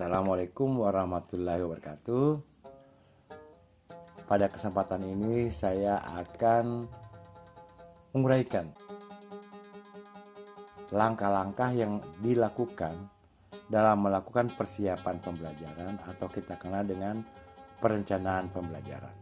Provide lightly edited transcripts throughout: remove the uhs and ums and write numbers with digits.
Assalamualaikum warahmatullahi wabarakatuh. Pada kesempatan ini saya akan menguraikan langkah-langkah yang dilakukan dalam melakukan persiapan pembelajaran atau kita kenal dengan perencanaan pembelajaran.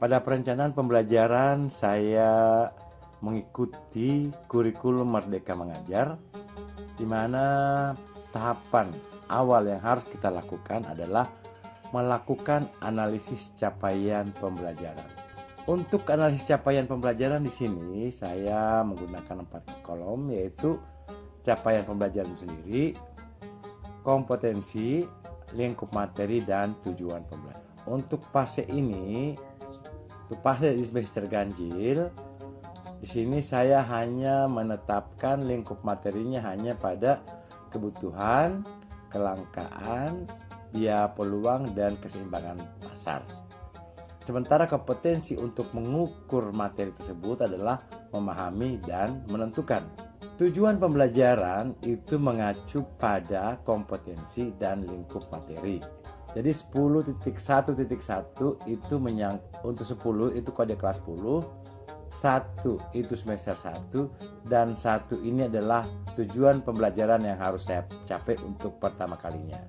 Pada perencanaan pembelajaran saya mengikuti kurikulum Merdeka Mengajar, di mana tahapan awal yang harus kita lakukan adalah melakukan analisis capaian pembelajaran. Untuk analisis capaian pembelajaran di sini saya menggunakan 4 kolom, yaitu capaian pembelajaran sendiri, kompetensi, lingkup materi, dan tujuan pembelajaran. Untuk fase ini, untuk fase di semester ganjil, di sini saya hanya menetapkan lingkup materinya hanya pada kebutuhan, kelangkaan, biaya peluang, dan keseimbangan pasar. Sementara kompetensi untuk mengukur materi tersebut adalah memahami dan menentukan. Tujuan pembelajaran itu mengacu pada kompetensi dan lingkup materi. Jadi 10.1.1 itu untuk 10 itu kode kelas 10, 1 itu semester 1, dan 1 ini adalah tujuan pembelajaran yang harus saya capai untuk pertama kalinya.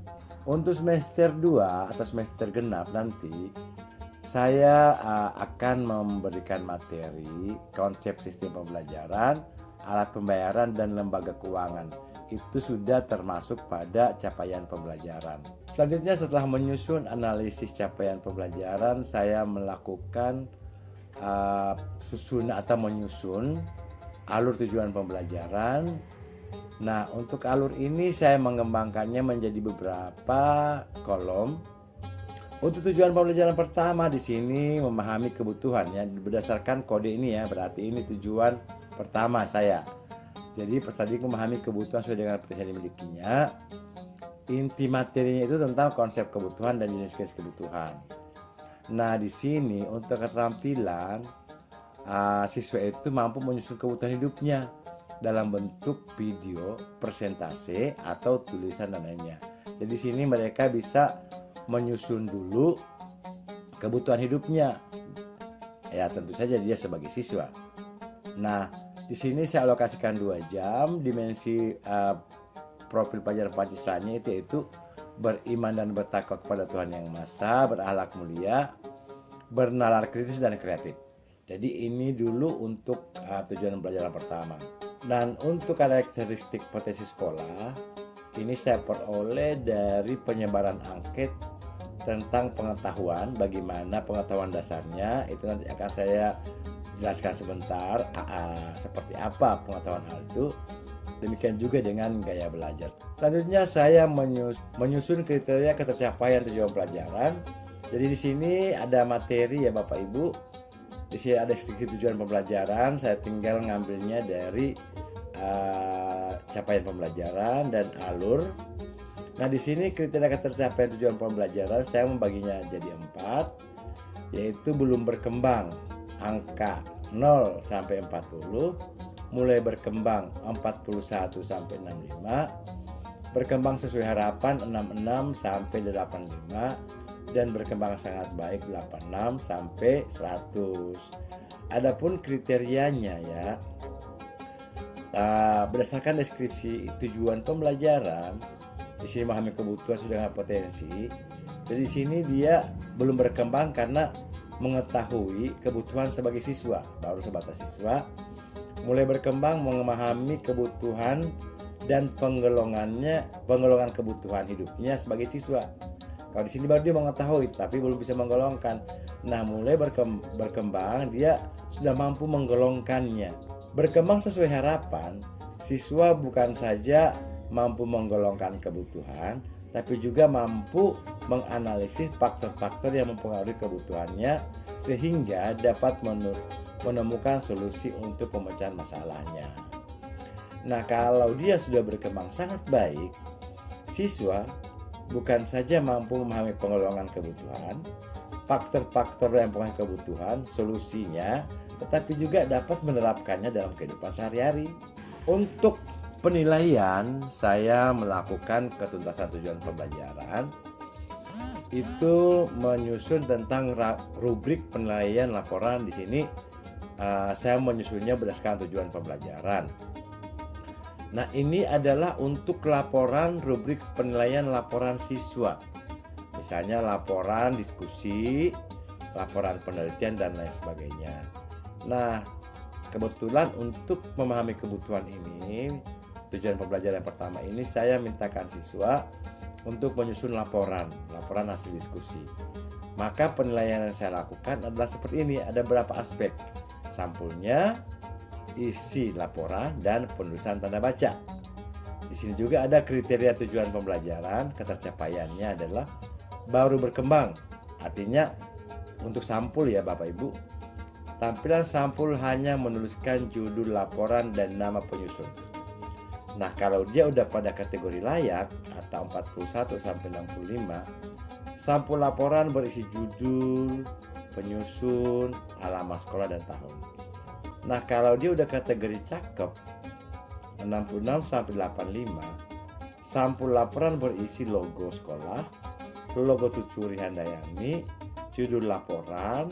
Untuk semester 2 atau semester genap nanti saya akan memberikan materi konsep sistem pembelajaran, alat pembayaran, dan lembaga keuangan. Itu sudah termasuk pada capaian pembelajaran. Selanjutnya, setelah menyusun analisis capaian pembelajaran, saya melakukan menyusun alur tujuan pembelajaran. Nah, untuk alur ini saya mengembangkannya menjadi beberapa kolom. Untuk tujuan pembelajaran pertama di sini memahami kebutuhan, ya, berdasarkan kode ini, ya, berarti ini tujuan pertama saya. Jadi tadi memahami kebutuhan sesuai dengan potensi yang dimilikinya. Inti materinya itu tentang konsep kebutuhan dan jenis-jenis kebutuhan. Nah, di sini untuk keterampilan siswa itu mampu menyusun kebutuhan hidupnya dalam bentuk video, presentase, atau tulisan dan lainnya. Jadi di sini mereka bisa menyusun dulu kebutuhan hidupnya. Ya, tentu saja dia sebagai siswa. Nah, di sini saya alokasikan 2 jam. Dimensi profil pelajaran Pancasilanya itu yaitu beriman dan bertakwa kepada Tuhan Yang Maha Esa, berakhlak mulia, bernalar kritis, dan kreatif. Jadi ini dulu untuk tujuan pembelajaran pertama. Dan untuk karakteristik potensi sekolah, ini saya peroleh dari penyebaran angket tentang pengetahuan. Bagaimana pengetahuan dasarnya, itu nanti akan saya jelaskan sebentar seperti apa pengetahuan hal itu. Demikian juga dengan gaya belajar. Selanjutnya saya menyusun kriteria ketercapaian tujuan pelajaran. Jadi di sini ada materi, ya Bapak Ibu. Di sini ada instruksi tujuan pembelajaran. Saya tinggal ngambilnya dari capaian pembelajaran dan alur. Nah, di sini kriteria ketercapaian tujuan pembelajaran saya membaginya jadi 4, yaitu belum berkembang angka 0 sampai 40, mulai berkembang 41 sampai 65, berkembang sesuai harapan 66 sampai 85, dan berkembang sangat baik 86 sampai 100. Adapun kriterianya, ya, berdasarkan deskripsi tujuan pembelajaran, di sini memahami kebutuhan sudah dengan potensi. Jadi di sini dia belum berkembang karena mengetahui kebutuhan sebagai siswa, baru sebatas siswa. Mulai berkembang memahami kebutuhan dan penggolongan kebutuhan hidupnya sebagai siswa. Kalau di sini baru dia mengetahui tapi belum bisa menggolongkan. Nah, mulai berkembang dia sudah mampu menggolongkannya. Berkembang sesuai harapan, siswa bukan saja mampu menggolongkan kebutuhan, tapi juga mampu menganalisis faktor-faktor yang mempengaruhi kebutuhannya sehingga dapat menemukan solusi untuk pemecahan masalahnya. Nah, kalau dia sudah berkembang sangat baik, siswa bukan saja mampu memahami penggolongan kebutuhan, faktor-faktor yang mempengaruhi kebutuhan, solusinya, tetapi juga dapat menerapkannya dalam kehidupan sehari-hari. Untuk penilaian, saya melakukan ketuntasan tujuan pembelajaran itu menyusun tentang rubrik penilaian laporan. Di sini saya menyusunnya berdasarkan tujuan pembelajaran. Nah, ini adalah untuk laporan rubrik penilaian laporan siswa. Misalnya laporan diskusi, laporan penelitian, dan lain sebagainya. Nah, kebetulan untuk memahami kebutuhan ini, tujuan pembelajaran yang pertama ini saya mintakan siswa untuk menyusun laporan hasil diskusi. Maka penilaian yang saya lakukan adalah seperti ini, ada beberapa aspek. Sampulnya, isi laporan, dan penulisan tanda baca. Di sini juga ada kriteria tujuan pembelajaran, ketercapaiannya adalah baru berkembang. Artinya untuk sampul ya Bapak Ibu, tampilan sampul hanya menuliskan judul laporan dan nama penyusun. Nah, kalau dia udah pada kategori layak atau 41 sampai 65, sampul laporan berisi judul, penyusun, alamat sekolah, dan tahun. Nah, kalau dia udah kategori cakep 66 sampai 85, sampul laporan berisi logo sekolah, logo Tucuri Handayani, judul laporan,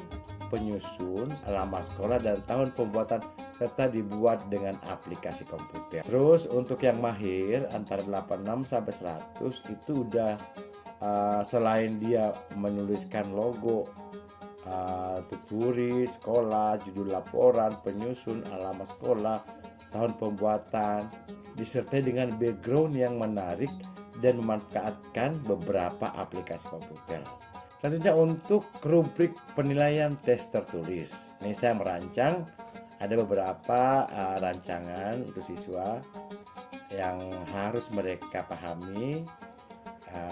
penyusun, alamat sekolah, dan tahun pembuatan, serta dibuat dengan aplikasi komputer. Terus untuk yang mahir antara 86 sampai 100 itu udah selain dia menuliskan logo, tuturi sekolah, judul laporan, penyusun, alamat sekolah, tahun pembuatan, disertai dengan background yang menarik dan memanfaatkan beberapa aplikasi komputer. Selanjutnya untuk rubrik penilaian tes tertulis. Ini saya merancang ada beberapa rancangan untuk siswa yang harus mereka pahami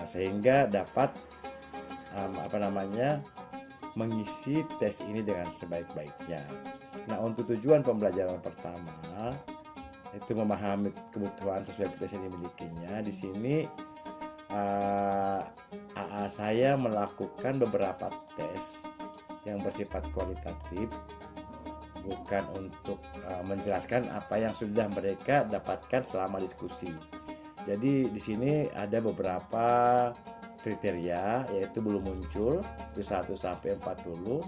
sehingga dapat mengisi tes ini dengan sebaik-baiknya. Nah, untuk tujuan pembelajaran pertama itu memahami kebutuhan sesuai tes yang dimilikinya. Di sini saya melakukan beberapa tes yang bersifat kualitatif, bukan untuk menjelaskan apa yang sudah mereka dapatkan selama diskusi. Jadi di sini ada beberapa kriteria, yaitu belum muncul itu 1 sampai 40,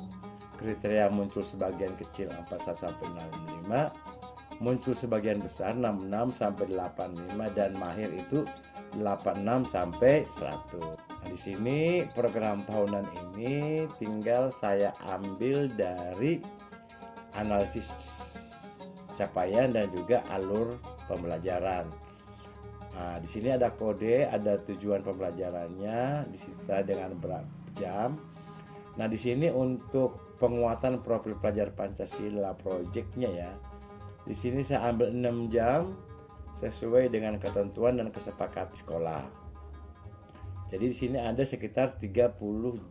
kriteria muncul sebagian kecil 41 sampai 65, muncul sebagian besar 66 sampai 85, dan mahir itu 86 sampai 100. Nah, di sini program tahunan ini tinggal saya ambil dari analisis capaian dan juga alur pembelajaran. Nah, di sini ada kode, ada tujuan pembelajarannya, disita dengan berapa jam. Nah, di sini untuk penguatan profil pelajar Pancasila proyeknya ya. Di sini saya ambil 6 jam sesuai dengan ketentuan dan kesepakatan sekolah. Jadi di sini ada sekitar 30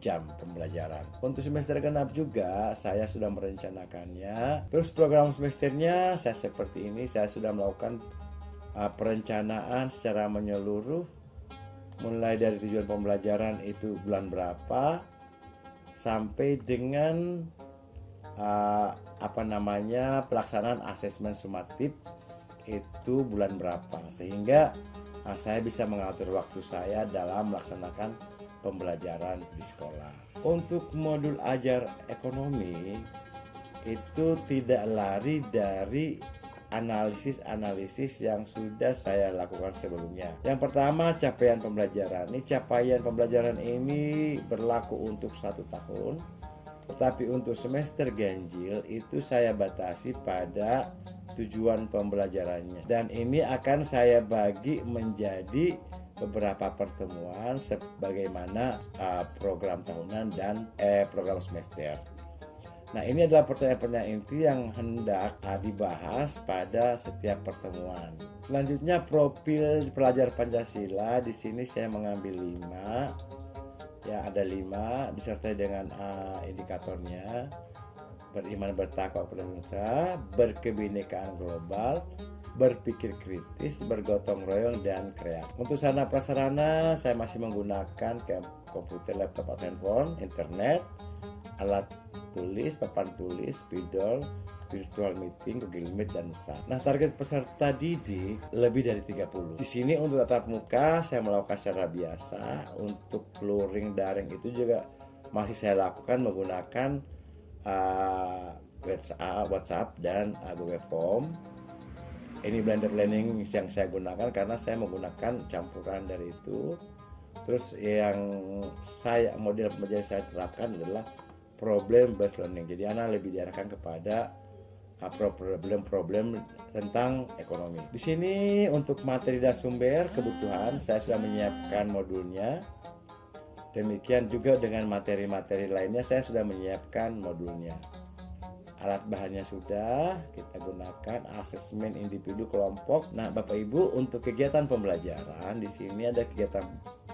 jam pembelajaran. Untuk semester genap juga saya sudah merencanakannya. Terus program semesternya saya seperti ini, saya sudah melakukan perencanaan secara menyeluruh, mulai dari tujuan pembelajaran itu bulan berapa sampai dengan pelaksanaan asesmen sumatif itu bulan berapa, sehingga saya bisa mengatur waktu saya dalam melaksanakan pembelajaran di sekolah. Untuk modul ajar ekonomi itu tidak lari dari analisis yang sudah saya lakukan sebelumnya. Yang pertama, capaian pembelajaran. Capaian pembelajaran ini berlaku untuk 1 tahun, tetapi untuk semester ganjil itu saya batasi pada tujuan pembelajarannya, dan ini akan saya bagi menjadi beberapa pertemuan sebagaimana program tahunan dan program semester. Nah, ini adalah pertanyaan-pertanyaan inti yang hendak dibahas pada setiap pertemuan. Selanjutnya, profil pelajar Pancasila. Di sini saya mengambil 5. Ya, ada 5 disertai dengan indikatornya: beriman, bertakwa kepada bangsa, berkebinekaan global, berpikir kritis, bergotong royong, dan kreatif. Untuk sarana prasarana saya masih menggunakan komputer, laptop, atau handphone, internet, alat tulis, papan tulis, spidol, virtual meeting, Google Meet, dan WhatsApp. Nah, target peserta didik lebih dari 30. Di sini untuk tatap muka saya melakukan secara biasa. Untuk luring daring itu juga masih saya lakukan menggunakan WhatsApp dan Google Form. Ini blended learning yang saya gunakan karena saya menggunakan campuran dari itu. Terus yang model pembelajaran saya terapkan adalah problem based learning. Jadi anak lebih diarahkan kepada problem tentang ekonomi. Di sini untuk materi dan sumber kebutuhan saya sudah menyiapkan modulnya. Demikian juga dengan materi-materi lainnya saya sudah menyiapkan modulnya. Alat bahannya sudah kita gunakan, asesmen individu kelompok. Nah, Bapak Ibu, untuk kegiatan pembelajaran di sini ada kegiatan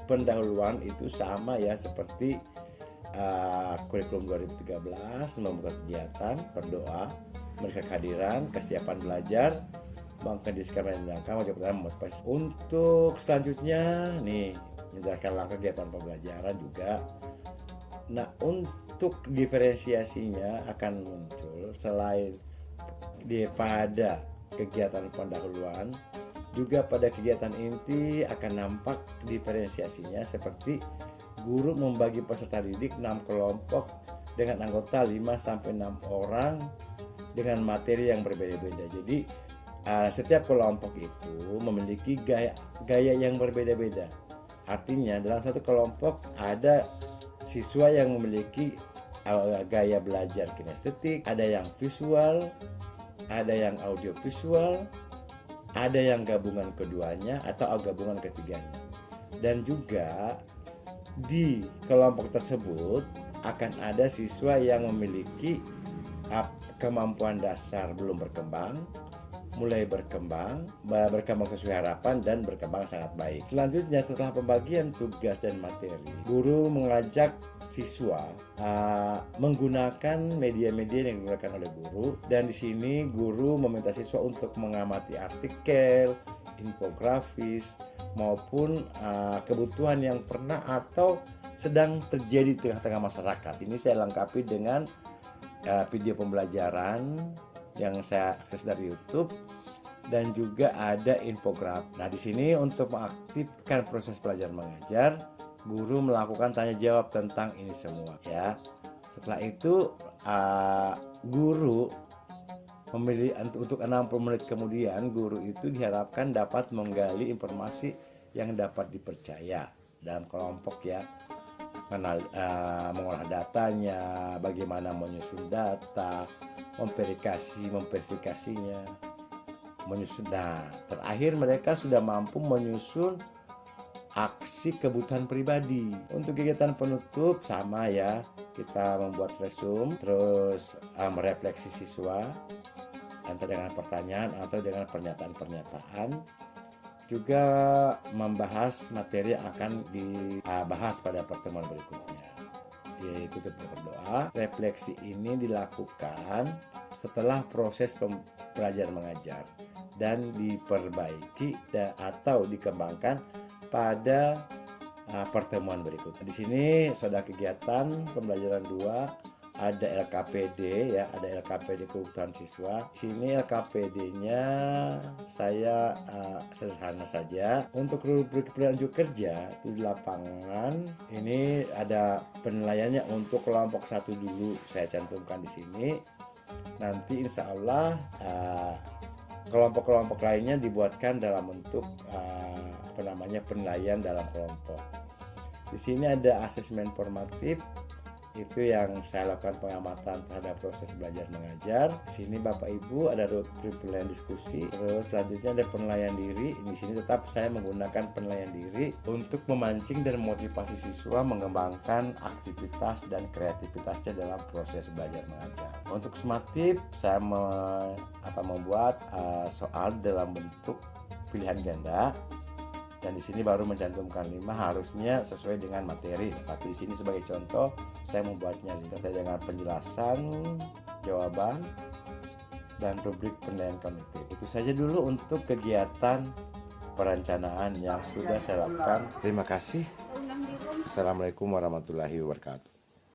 pendahuluan itu sama ya seperti kurikulum 2013, membuka kegiatan, berdoa, mereka kehadiran, kesiapan belajar, mengkondisikan langkah motivasi. Untuk selanjutnya nih menjelaskan langkah kegiatan pembelajaran juga. Nah, untuk diferensiasinya akan muncul selain pada kegiatan pendahuluan, juga pada kegiatan inti akan nampak diferensiasinya seperti guru membagi peserta didik 6 kelompok dengan anggota 5-6 orang dengan materi yang berbeda-beda. Jadi setiap kelompok itu memiliki gaya yang berbeda-beda. Artinya dalam satu kelompok ada siswa yang memiliki gaya belajar kinestetik, ada yang visual, ada yang audiovisual, ada yang gabungan keduanya atau gabungan ketiganya. Dan juga di kelompok tersebut akan ada siswa yang memiliki kemampuan dasar belum berkembang, mulai berkembang sesuai harapan dan berkembang sangat baik. Selanjutnya setelah pembagian tugas dan materi, guru mengajak siswa menggunakan media-media yang digunakan oleh guru, dan di sini guru meminta siswa untuk mengamati artikel, infografis maupun kebutuhan yang pernah atau sedang terjadi di tengah-tengah masyarakat. Ini saya lengkapi dengan video pembelajaran yang saya akses dari YouTube dan juga ada infograf. Nah, di sini untuk mengaktifkan proses belajar mengajar, guru melakukan tanya jawab tentang ini semua ya. Setelah itu guru memilih untuk 60 menit kemudian guru itu diharapkan dapat menggali informasi yang dapat dipercaya dalam kelompok ya. Mengolah datanya, bagaimana menyusun data, memverifikasinya, menyusun. Nah, terakhir mereka sudah mampu menyusun aksi kebutuhan pribadi. Untuk kegiatan penutup sama ya, kita membuat resume, terus merefleksi siswa antara dengan pertanyaan atau dengan pernyataan-pernyataan. Juga membahas materi yang akan dibahas pada pertemuan berikutnya, yaitu berdoa. Refleksi ini dilakukan setelah proses belajar mengajar dan diperbaiki atau dikembangkan pada pertemuan berikutnya. Di sini sudah kegiatan pembelajaran 2. Ada LKPD ya, ada LKPD kebutuhan siswa. Di sini LKPD-nya saya sederhana saja. Untuk rubrik penlanjut kerja di lapangan ini ada penilaiannya untuk kelompok 1 dulu saya cantumkan di sini. Nanti insya Allah kelompok-kelompok lainnya dibuatkan dalam bentuk penilaian dalam kelompok. Di sini ada asesmen formatif. Itu yang saya lakukan pengamatan terhadap proses belajar mengajar. Di sini Bapak Ibu ada penilaian diskusi. Terus selanjutnya ada penilaian diri. Di sini tetap saya menggunakan penilaian diri untuk memancing dan motivasi siswa mengembangkan aktivitas dan kreativitasnya dalam proses belajar mengajar. Untuk sumatif saya membuat soal dalam bentuk pilihan ganda. Dan di sini baru mencantumkan 5 harusnya sesuai dengan materi. Tapi di sini sebagai contoh saya membuatnya saya dengan penjelasan jawaban dan rubrik penilaian kognitif. Itu saja dulu untuk kegiatan perencanaan yang sudah saya lakukan. Terima kasih. Assalamualaikum warahmatullahi wabarakatuh.